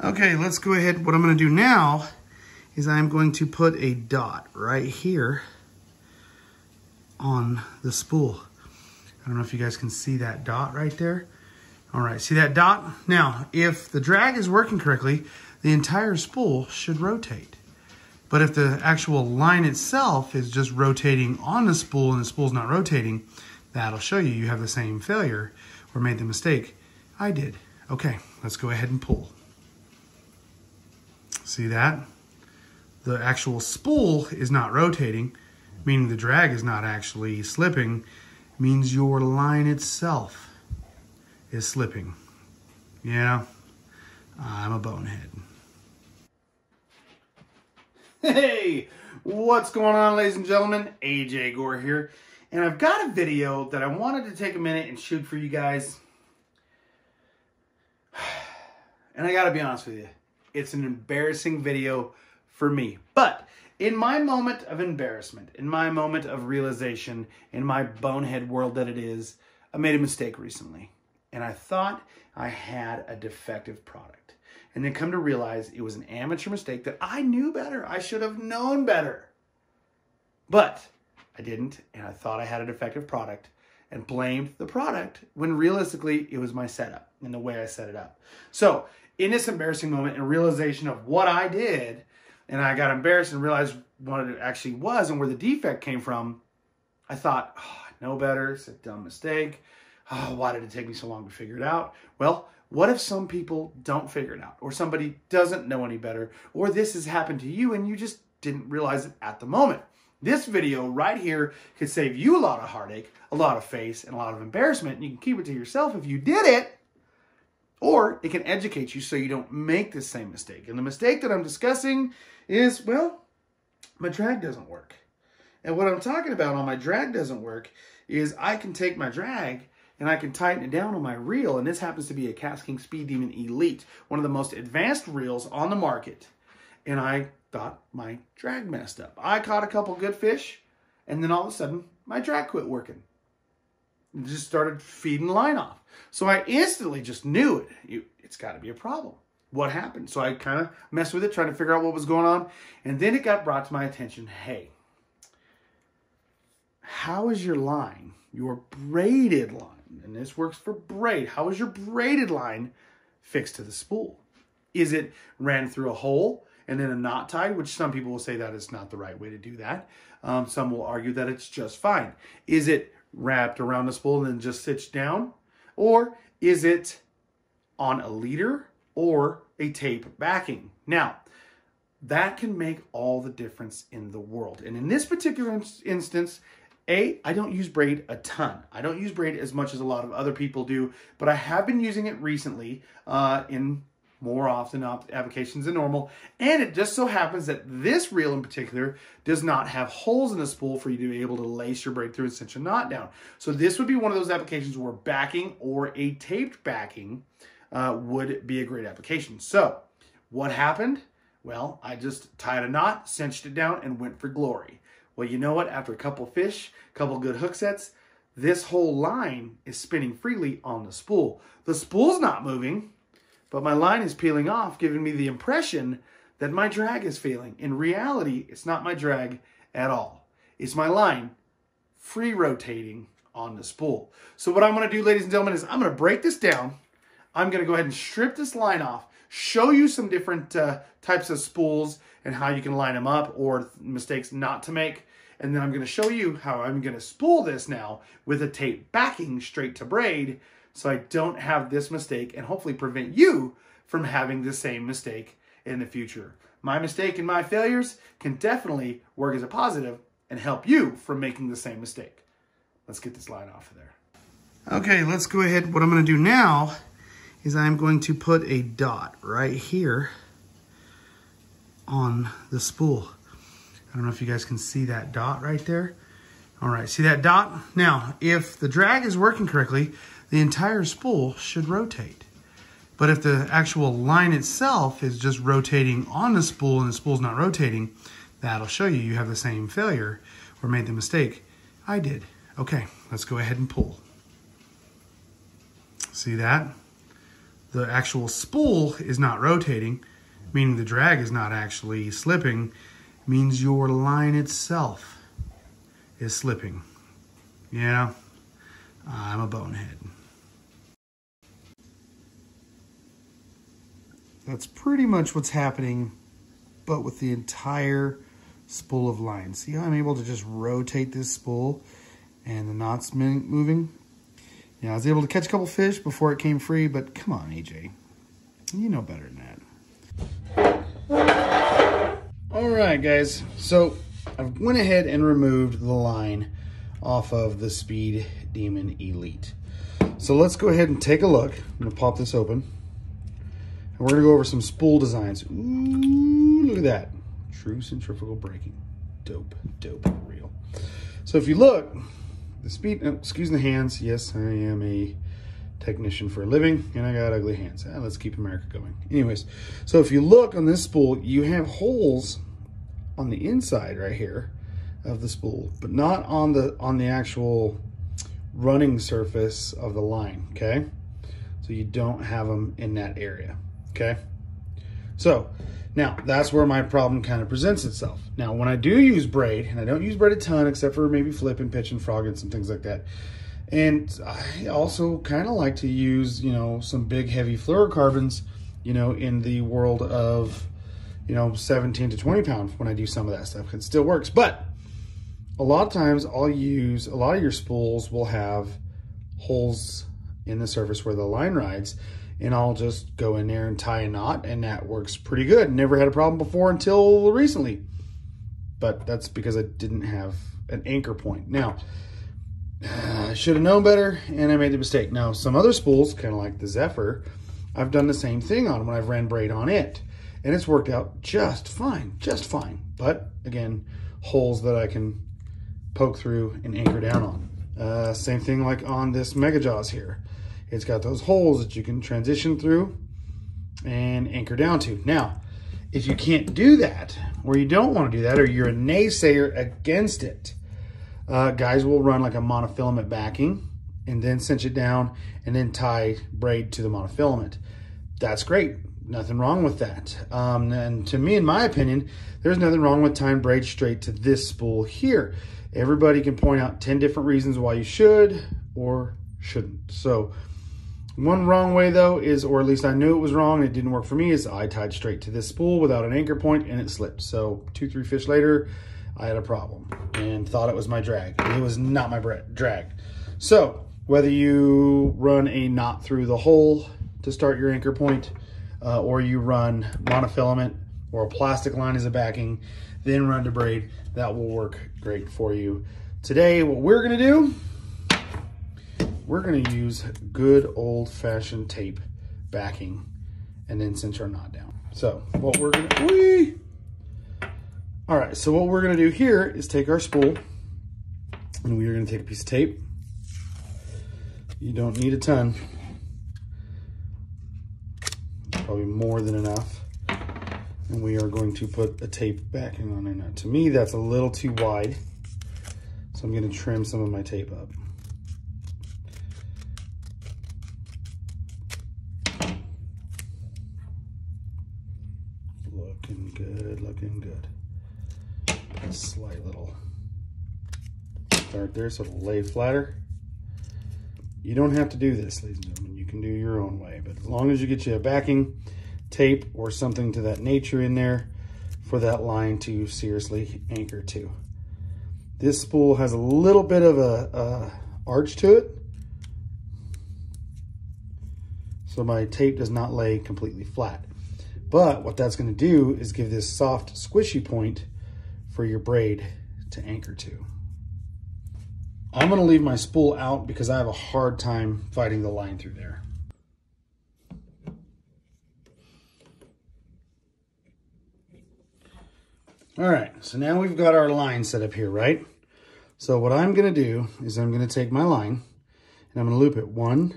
Okay, let's go ahead. What I'm going to do now is I'm going to put a dot right here on the spool. I don't know if you guys can see that dot right there. All right, see that dot? Now, if the drag is working correctly, the entire spool should rotate. But if the actual line itself is just rotating on the spool and the spool's not rotating, that'll show you have the same failure or made the mistake I did. Okay, let's go ahead and pull. See that? The actual spool is not rotating, meaning the drag is not actually slipping, means your line itself is slipping. Yeah, I'm a bonehead. Hey, what's going on, ladies and gentlemen? AJ Gore here, and I've got a video that I wanted to take a minute and shoot for you guys. And I gotta be honest with you, it's an embarrassing video for me. But in my moment of embarrassment, in my moment of realization, in my bonehead world that it is, I made a mistake recently. And I thought I had a defective product. And then come to realize it was an amateur mistake that I knew better. I should have known better. But I didn't, and I thought I had a defective product and blamed the product when realistically it was my setup and the way I set it up. So in this embarrassing moment and realization of what I did, and I got embarrassed and realized what it actually was and where the defect came from, I thought, oh, I know better. It's a dumb mistake. Oh, why did it take me so long to figure it out? Well, what if some people don't figure it out, or somebody doesn't know any better, or this has happened to you and you just didn't realize it at the moment? This video right here could save you a lot of heartache, a lot of face, and a lot of embarrassment. And you can keep it to yourself if you did it, or it can educate you so you don't make the same mistake. And the mistake that I'm discussing is, well, my drag doesn't work. And what I'm talking about on my drag doesn't work is I can take my drag and I can tighten it down on my reel. And this happens to be a KastKing Speed Demon Elite, one of the most advanced reels on the market. And I thought my drag messed up. I caught a couple good fish, and then all of a sudden, my drag quit working. It just started feeding the line off. So I instantly just knew it's got to be a problem. What happened? So I kind of messed with it, trying to figure out what was going on. And then it got brought to my attention, hey, how is your line, your braided line, and this works for braid, how is your braided line fixed to the spool? Is it ran through a hole and then a knot tied, which some people will say that is not the right way to do that. Some will argue that it's just fine. Is it wrapped around the spool and then just stitched down? Or is it on a leader or a tape backing? Now, that can make all the difference in the world. And in this particular instance, I don't use braid a ton. I don't use braid as much as a lot of other people do, but I have been using it recently in more often applications than normal. And it just so happens that this reel in particular does not have holes in the spool for you to be able to lace your braid through and cinch a knot down. So this would be one of those applications where backing or a taped backing would be a great application. So what happened? Well, I just tied a knot, cinched it down, and went for glory. Well, you know what? After a couple fish, a couple good hook sets, this whole line is spinning freely on the spool. The spool's not moving, but my line is peeling off, giving me the impression that my drag is failing. In reality, it's not my drag at all. It's my line free rotating on the spool. So what I'm going to do, ladies and gentlemen, is I'm going to break this down. I'm going to go ahead and strip this line off, show you some different types of spools and how you can line them up or mistakes not to make. And then I'm going to show you how I'm going to spool this now with a tape backing straight to braid so I don't have this mistake and hopefully prevent you from having the same mistake in the future. My mistake and my failures can definitely work as a positive and help you from making the same mistake. Let's get this line off of there. Okay, let's go ahead. What I'm going to do now is I'm going to put a dot right here on the spool. I don't know if you guys can see that dot right there. All right, see that dot? Now, if the drag is working correctly, the entire spool should rotate. But if the actual line itself is just rotating on the spool and the spool's not rotating, that'll show you have the same failure or made the mistake I did. Okay, let's go ahead and pull. See that? the actual spool is not rotating, meaning the drag is not actually slipping, means your line itself is slipping. Yeah, I'm a bonehead. That's pretty much what's happening, but with the entire spool of line. See how I'm able to just rotate this spool and the knot's moving? Yeah, I was able to catch a couple fish before it came free, but come on, AJ. You know better than that. All right, guys. So I went ahead and removed the line off of the Speed Demon Elite. So let's go ahead and take a look. I'm gonna pop this open. And we're gonna go over some spool designs. Ooh, look at that. True centrifugal braking. Dope, dope, real. So if you look, the speed, excuse the hands. Yes, I am a technician for a living and I got ugly hands. Let's keep America going. Anyways, so if you look on this spool, you have holes on the inside right here of the spool, but not on the actual running surface of the line, okay? So you don't have them in that area, okay? So now that's where my problem kind of presents itself. Now, when I do use braid, and I don't use braid a ton except for maybe flip and pitch and frog and some things like that. And I also kind of like to use, you know, some big heavy fluorocarbons, you know, in the world of, you know, 17 to 20 pounds when I do some of that stuff. It still works, but a lot of times I'll use, a lot of your spools will have holes in the surface where the line rides, and I'll just go in there and tie a knot, and that works pretty good. Never had a problem before until recently, but that's because I didn't have an anchor point. Now, I should have known better, and I made the mistake. Now, some other spools, kind of like the Zephyr, I've done the same thing on when I've ran braid on it, and it's worked out just fine, just fine. But again, holes that I can poke through and anchor down on. Same thing like on this Mega Jaws here. It's got those holes that you can transition through and anchor down to. Now, if you can't do that, or you don't want to do that, or you're a naysayer against it, guys will run like a monofilament backing and then cinch it down and then tie braid to the monofilament. That's great. Nothing wrong with that. And to me, in my opinion, there's nothing wrong with tying braid straight to this spool here. Everybody can point out 10 different reasons why you should or shouldn't. So one wrong way though is, or at least I knew it was wrong and it didn't work for me, is I tied straight to this spool without an anchor point and it slipped. So 2-3 fish later, I had a problem and thought it was my drag. It was not my drag. So whether you run a knot through the hole to start your anchor point, or you run monofilament or a plastic line as a backing, then run to braid, that will work great for you. Today, what we're gonna do, we're gonna use good old-fashioned tape backing and then cinch our knot down. So what we're gonna, all right, so what we're gonna do here is take our spool and we are gonna take a piece of tape. You don't need a ton. Probably more than enough. And we are going to put a tape backing on there. Now, to me, that's a little too wide. So I'm gonna trim some of my tape up. Looking good, looking good. A slight little start there so it'll lay flatter. You don't have to do this, ladies and gentlemen. You can do your own way, but as long as you get you a backing tape or something to that nature in there for that line to seriously anchor to. This spool has a little bit of a arch to it, so my tape does not lay completely flat. But what that's going to do is give this soft, squishy point for your braid to anchor to. I'm going to leave my spool out because I have a hard time fighting the line through there. All right, so now we've got our line set up here, right? So what I'm going to do is I'm going to take my line and I'm going to loop it 1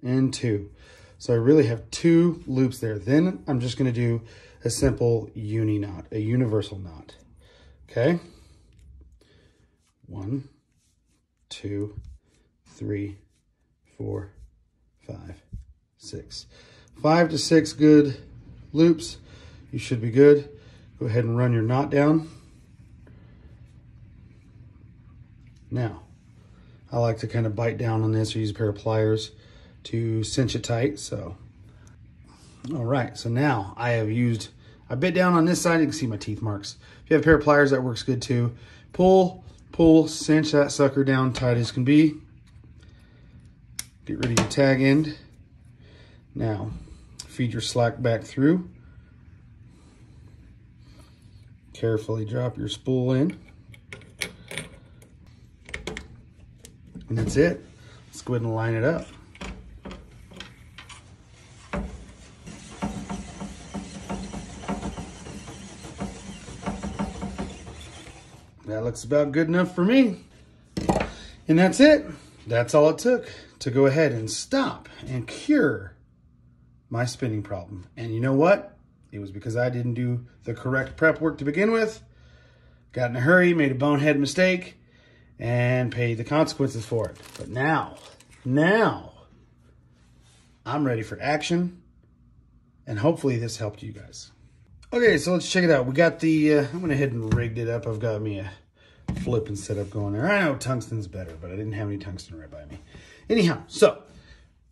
and 2. So I really have 2 loops there. Then I'm just going to do a simple uni knot, a universal knot. Okay? 1, 2, 3, 4, 5, 6. 5 to 6 good loops, you should be good. Go ahead and run your knot down. Now, I like to kind of bite down on this or use a pair of pliers to cinch it tight. So, all right, so now I bit down on this side. You can see my teeth marks. If you have a pair of pliers, that works good too. Pull, cinch that sucker down tight as can be. Get rid of your tag end. Now, feed your slack back through. Carefully drop your spool in. And that's it. Let's go ahead and line it up. That looks about good enough for me. And that's it. That's all it took to go ahead and stop and cure my spinning problem. And you know what? It was because I didn't do the correct prep work to begin with. Got in a hurry, made a bonehead mistake, and paid the consequences for it. But now, I'm ready for action. And hopefully this helped you guys. Okay, so let's check it out. We got the, I went ahead and rigged it up. I've got me a flipping setup going there. I know tungsten's better, but I didn't have any tungsten right by me. Anyhow, so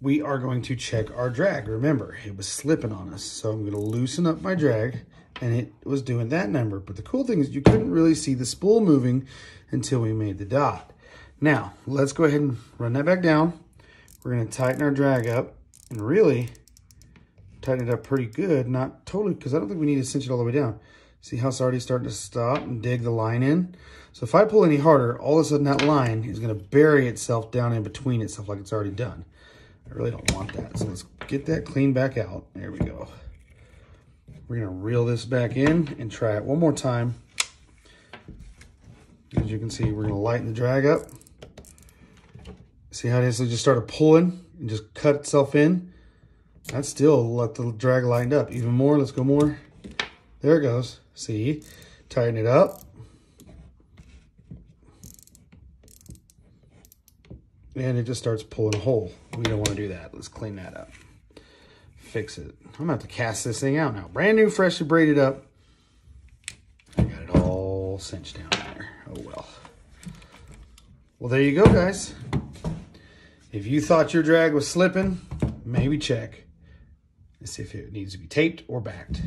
we are going to check our drag. Remember, it was slipping on us. So I'm going to loosen up my drag, and it was doing that number. But the cool thing is you couldn't really see the spool moving until we made the dot. Now, let's go ahead and run that back down. We're going to tighten our drag up and really tighten it up pretty good. Not totally, because I don't think we need to cinch it all the way down. See how it's already starting to stop and dig the line in? So if I pull any harder, all of a sudden that line is going to bury itself down in between itself like it's already done. I really don't want that. So let's get that clean back out. There we go. We're going to reel this back in and try it one more time. As you can see, we're going to lighten the drag up. See how it instantly just started pulling and just cut itself in? That's still let the drag lined up. Even more, let's go more. There it goes. See, tighten it up. And it just starts pulling a hole. We don't want to do that. Let's clean that up. Fix it. I'm going to have to cast this thing out now. Brand new, freshly braided up. I got it all cinched down there. Oh, well. Well, there you go, guys. If you thought your drag was slipping, maybe check and see if it needs to be taped or backed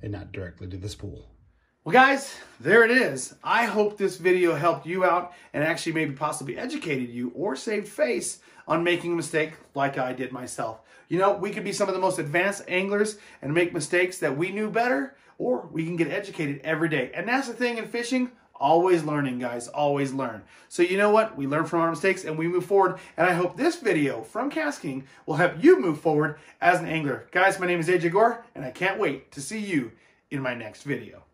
and not directly to the spool. Well, guys, there it is. I hope this video helped you out and actually maybe possibly educated you or saved face on making a mistake like I did myself. You know, we could be some of the most advanced anglers and make mistakes that we knew better, or we can get educated every day. And that's the thing in fishing. Always learning, guys. Always learn. So you know what? We learn from our mistakes and we move forward. And I hope this video from KastKing will help you move forward as an angler. Guys, my name is AJ Gore, and I can't wait to see you in my next video.